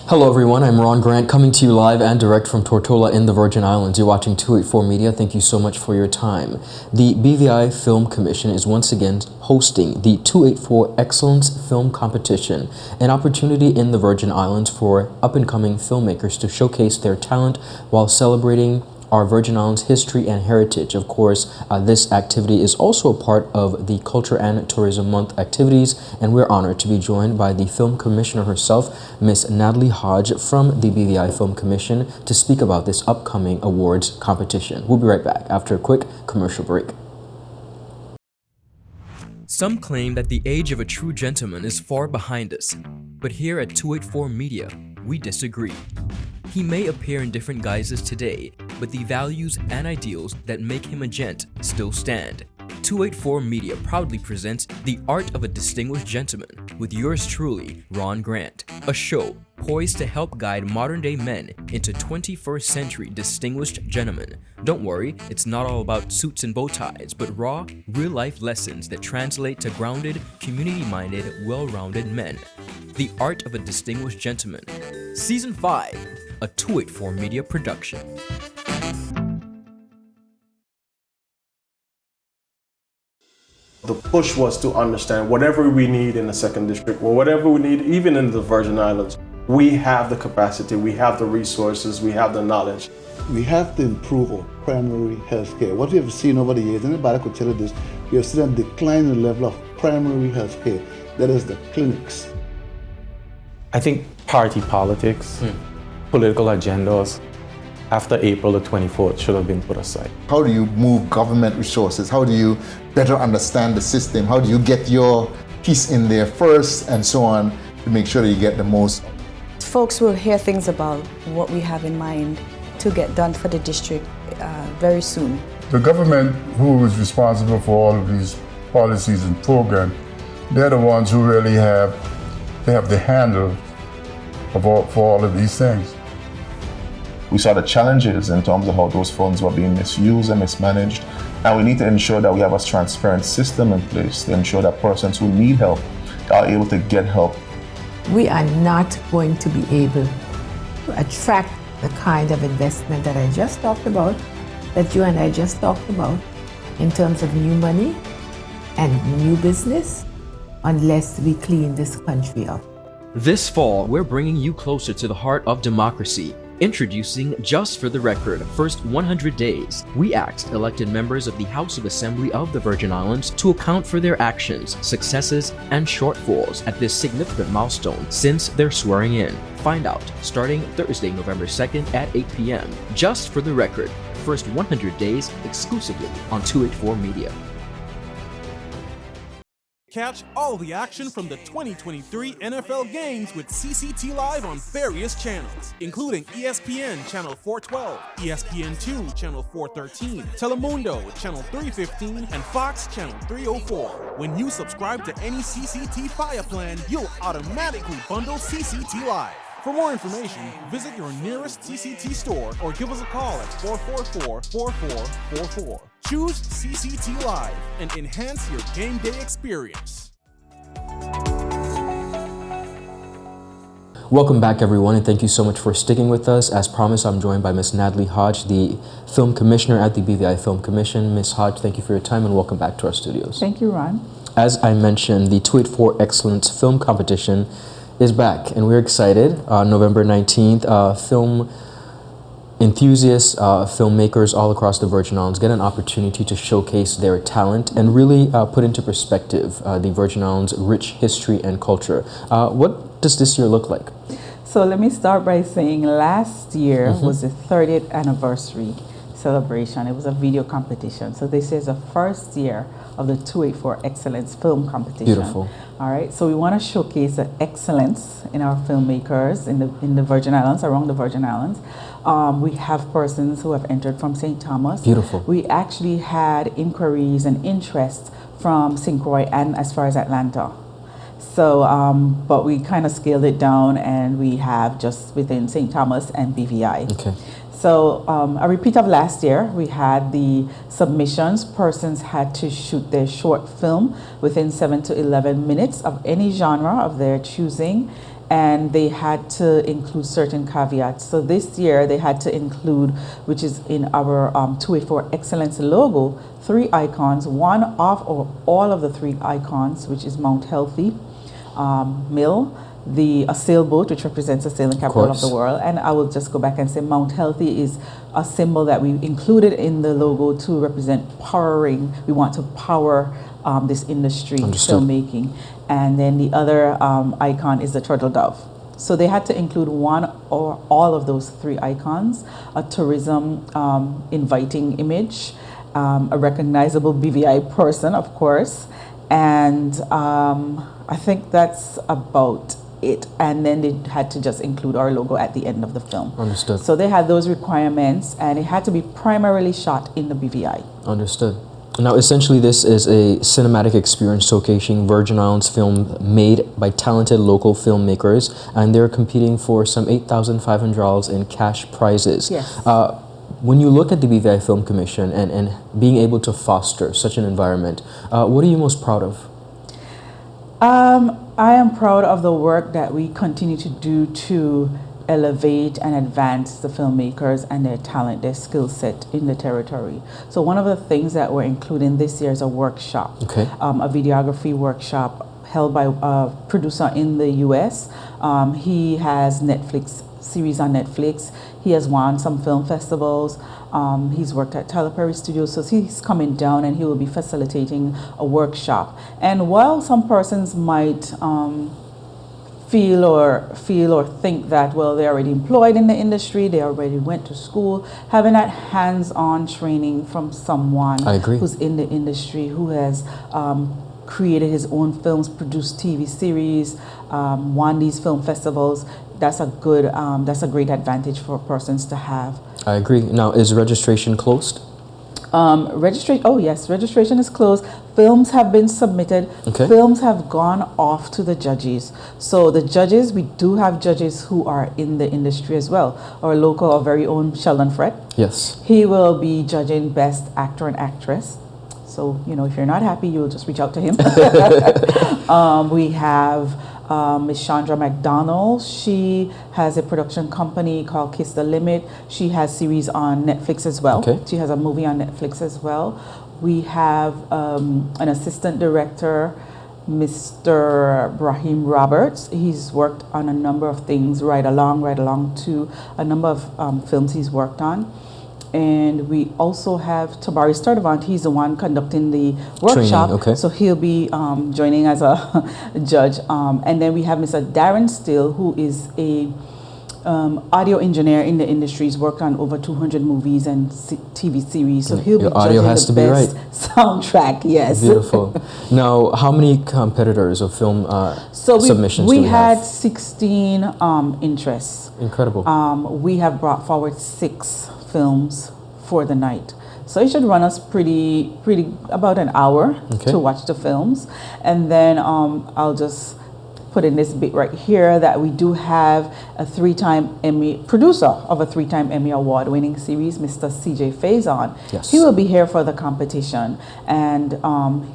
Hello everyone, I'm Ron Grant coming to you live and direct from Tortola in the Virgin Islands. You're watching 284 Media. Thank you so much for your time. The BVI Film Commission is once again hosting the 284 Excellence Film Competition, an opportunity in the Virgin Islands for up-and-coming filmmakers to showcase their talent while celebrating our Virgin Islands history and heritage. Of course, this activity is also a part of the Culture and Tourism Month activities, and we're honored to be joined by the Film Commissioner herself, Miss Natalie Hodge from the BVI Film Commission, to speak about this upcoming awards competition. We'll be right back after a quick commercial break. Some claim that the age of a true gentleman is far behind us, but here at 284 Media, we disagree. He may appear in different guises today, but the values and ideals that make him a gent still stand. 284 Media proudly presents The Art of a Distinguished Gentleman with yours truly, Ron Grant, a show poised to help guide modern-day men into 21st century distinguished gentlemen. Don't worry, it's not all about suits and bow ties, but raw, real-life lessons that translate to grounded, community-minded, well-rounded men. The Art of a Distinguished Gentleman, Season 5, a 284 Media production. The push was to understand whatever we need in the second district, or whatever we need even in the Virgin Islands, we have the capacity, we have the resources, we have the knowledge. We have to improve our primary health care. What we have seen over the years, anybody could tell you this, we have seen a decline in the level of primary health care. That is the clinics. I think party politics, political agendas, after April the 24th should have been put aside. How do you move government resources? How do you better understand the system? How do you get your piece in there first and so on to make sure that you get the most? Folks will hear things about what we have in mind to get done for the district very soon. The government who is responsible for all of these policies and programs, they're the ones who really have the handle for all of these things. We saw the challenges in terms of how those funds were being misused and mismanaged, and we need to ensure that we have a transparent system in place to ensure that persons who need help are able to get help. We are not going to be able to attract the kind of investment that I just talked about, that you and I just talked about, in terms of new money and new business, unless we clean this country up. This fall, we're bringing you closer to the heart of democracy. Introducing Just for the Record, First 100 Days. We asked elected members of the House of Assembly of the Virgin Islands to account for their actions, successes, and shortfalls at this significant milestone since their swearing in. Find out starting Thursday, November 2nd at 8 p.m. Just for the Record, First 100 Days, exclusively on 284 Media. Catch all the action from the 2023 NFL games with CCT Live on various channels, including ESPN Channel 412, ESPN2 Channel 413, Telemundo Channel 315, and Fox Channel 304. When you subscribe to any CCT Fire plan, you'll automatically bundle CCT Live. For more information, visit your nearest CCT store or give us a call at 444-4444. Choose CCT Live and enhance your game day experience. Welcome back, everyone, and thank you so much for sticking with us. As promised, I'm joined by Miss Natalie Hodge, the Film Commissioner at the BVI Film Commission. Miss Hodge, thank you for your time and welcome back to our studios. Thank you, Ron. As I mentioned, the 284 Excellence Film Competition is back, and we're excited. November 19th, film enthusiasts, filmmakers all across the Virgin Islands get an opportunity to showcase their talent and really put into perspective the Virgin Islands' rich history and culture. What does this year look like? So let me start by saying last year was the 30th anniversary celebration. It was a video competition. So this is the first year of the 284 Excellence Film Competition. Beautiful. All right, so we want to showcase the excellence in our filmmakers in the Virgin Islands, around the Virgin Islands. We have persons who have entered from St. Thomas. Beautiful. We actually had inquiries and interest from St. Croix and as far as Atlanta. So, but we kind of scaled it down and we have just within St. Thomas and BVI. Okay. So a repeat of last year, we had the submissions. Persons had to shoot their short film within 7 to 11 minutes of any genre of their choosing. and they had to include certain caveats. So this year they had to include, which is in our 284 Excellence logo, 3 icons, one of or all of the 3 icons, which is Mount Healthy, Mill, a sailboat, which represents the sailing capital of the world. And I will just go back and say Mount Healthy is a symbol that we included in the logo to represent powering. We want to power this industry, filmmaking. And then the other icon is the turtle dove. So they had to include one or all of those 3 icons, a tourism inviting image, a recognizable BVI person, of course, and I think that's about it. And then they had to just include our logo at the end of the film. Understood. So they had those requirements, and it had to be primarily shot in the BVI. Understood. Now, essentially, this is a cinematic experience showcasing Virgin Islands film made by talented local filmmakers, and they're competing for some $8,500 in cash prizes. Yes. When you look at the BVI Film Commission and being able to foster such an environment, what are you most proud of? I am proud of the work that we continue to do to elevate and advance the filmmakers and their talent, their skill set in the territory. So one of the things that we're including this year is a workshop, a videography workshop held by a producer in the US. He has Netflix series on Netflix. He has won some film festivals. He's worked at Tyler Perry Studios, so he's coming down and he will be facilitating a workshop. And while some persons might feel or think that, well, they're already employed in the industry, they already went to school, having that hands-on training from someone who's in the industry, who has created his own films, produced TV series, won these film festivals, that's a great advantage for persons to have. I agree. Now, is registration closed? Registration is closed. Films have been submitted. Films have gone off to the judges. So the judges, we do have judges who are in the industry as well. Our local, our very own Sheldon Frett. Yes. He will be judging Best Actor and Actress. So, if you're not happy, you'll just reach out to him. We have Miss Chandra McDonald. She has a production company called Kiss the Limit. She has series on Netflix as well. She has a movie on Netflix as well. We have an assistant director, Mr. Brahim Roberts. He's worked on a number of things right along to a number of films he's worked on. And we also have Tabari Sturdivant. He's the one conducting the workshop. So he'll be joining as a judge. And then we have Mr. Darren Still, who is a audio engineer in the industry. He's worked on over 200 movies and TV series. So he'll be judging the best soundtrack. Yes. Beautiful. Now, how many competitors of film submissions do we have? We had 16 interests. Incredible. We have brought forward 6 films for the night. So it should run us pretty about an hour to watch the films. And then I'll just put in this bit right here that we do have a 3-time Emmy, producer of a 3-time Emmy Award winning series, Mr. CJ Faison. Yes. He will be here for the competition, and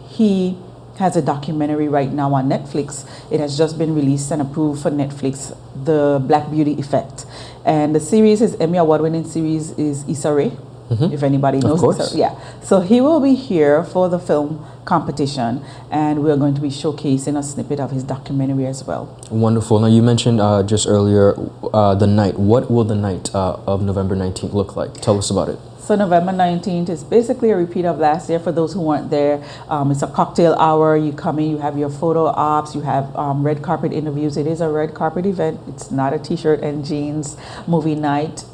he has a documentary right now on Netflix. It has just been released and approved for Netflix, The Black Beauty Effect. And the series, his Emmy Award winning series, is Issa Rae. If anybody knows Issa Rae. Yeah. So he will be here for the film competition, and we're going to be showcasing a snippet of his documentary as well. Wonderful. Now, you mentioned just earlier the night. What will the night of November 19th look like? Tell us about it. So November 19th is basically a repeat of last year. For those who weren't there, it's a cocktail hour. You come in, you have your photo ops, you have red carpet interviews. It is a red carpet event. It's not a t-shirt and jeans movie night.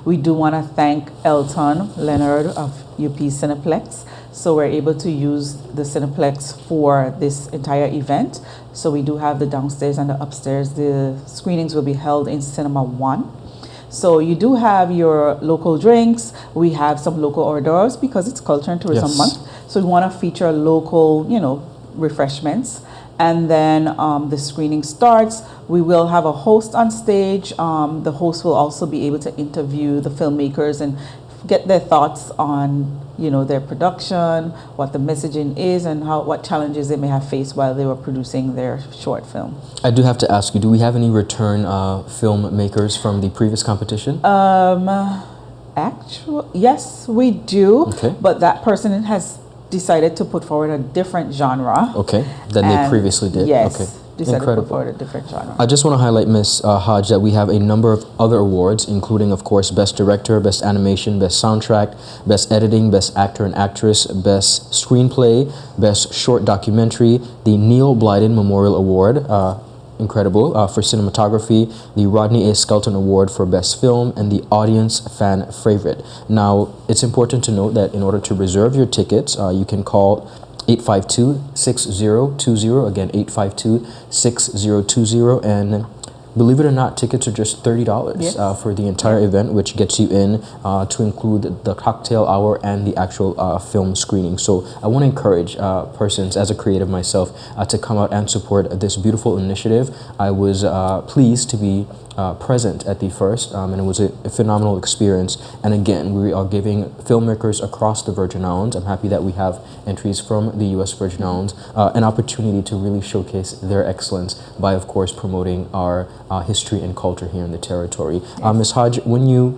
We do want to thank Elton Leonard of UP Cineplex. So we're able to use the Cineplex for this entire event. So we do have the downstairs and the upstairs. The screenings will be held in Cinema 1. So you do have your local drinks. We have some local hors d'oeuvres because it's Culture and Tourism Month. So we want to feature local, refreshments. And then the screening starts. We will have a host on stage. The host will also be able to interview the filmmakers and get their thoughts on, you know, their production, what the messaging is, and what challenges they may have faced while they were producing their short film. I do have to ask you, do we have any return filmmakers from the previous competition? Yes, we do. Okay. But that person has decided to put forward a different genre. Okay, than they previously did. Yes. Okay. Decided Incredible. to put forward a different genre. I just want to highlight, Ms. Hodge, that we have a number of other awards, including, of course, Best Director, Best Animation, Best Soundtrack, Best Editing, Best Actor and Actress, Best Screenplay, Best Short Documentary, the Neil Blyden Memorial Award, incredible, for cinematography, the Rodney A. Skelton Award for Best Film, and the Audience Fan Favorite. Now, it's important to note that in order to reserve your tickets, you can call 852-6020, again 852-6020, and believe it or not, tickets are just $30 Yes. For the entire event, which gets you in to include the cocktail hour and the actual film screening. So I want to encourage persons, as a creative myself, to come out and support this beautiful initiative. I was pleased to be present at the first, and it was a phenomenal experience. And again, we are giving filmmakers across the Virgin Islands, I'm happy that we have entries from the U.S. Virgin Islands, an opportunity to really showcase their excellence by, of course, promoting our history and culture here in the territory. Ms. Hodge, when you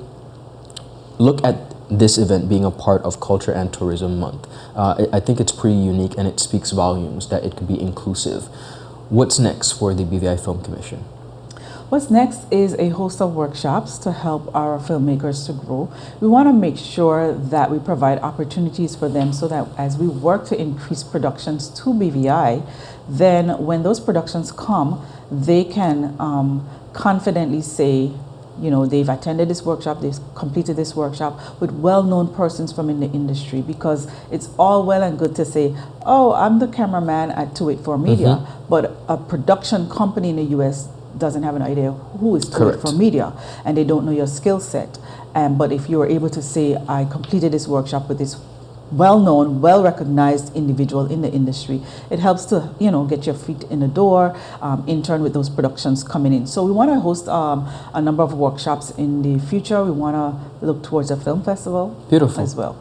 look at this event being a part of Culture and Tourism Month, I think it's pretty unique, and it speaks volumes that it could be inclusive. What's next for the BVI Film Commission? What's next is a host of workshops to help our filmmakers to grow. We want to make sure that we provide opportunities for them so that as we work to increase productions to BVI, then when those productions come, they can confidently say, you know, they've attended this workshop, they've completed this workshop with well-known persons from in the industry, because it's all well and good to say, oh, I'm the cameraman at 284 Media, but a production company in the US doesn't have an idea who is 284 Media, and they don't know your skill set. But if you are able to say, I completed this workshop with this well-known, well-recognized individual in the industry, it helps to, you know, get your feet in the door, in turn with those productions coming in. So we want to host a number of workshops in the future. We want to look towards a film festival as well.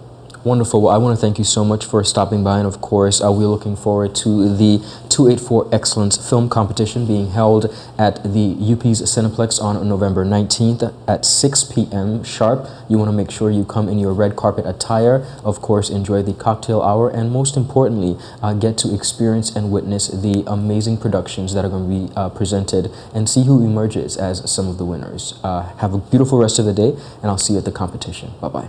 Wonderful. Well, I want to thank you so much for stopping by, and of course, we're looking forward to the 284 Excellence Film Competition being held at the UP's Cineplex on November 19th at 6 p.m. sharp. You want to make sure you come in your red carpet attire, of course, enjoy the cocktail hour, and most importantly, get to experience and witness the amazing productions that are going to be presented, and see who emerges as some of the winners. Have a beautiful rest of the day, and I'll see you at the competition. Bye-bye.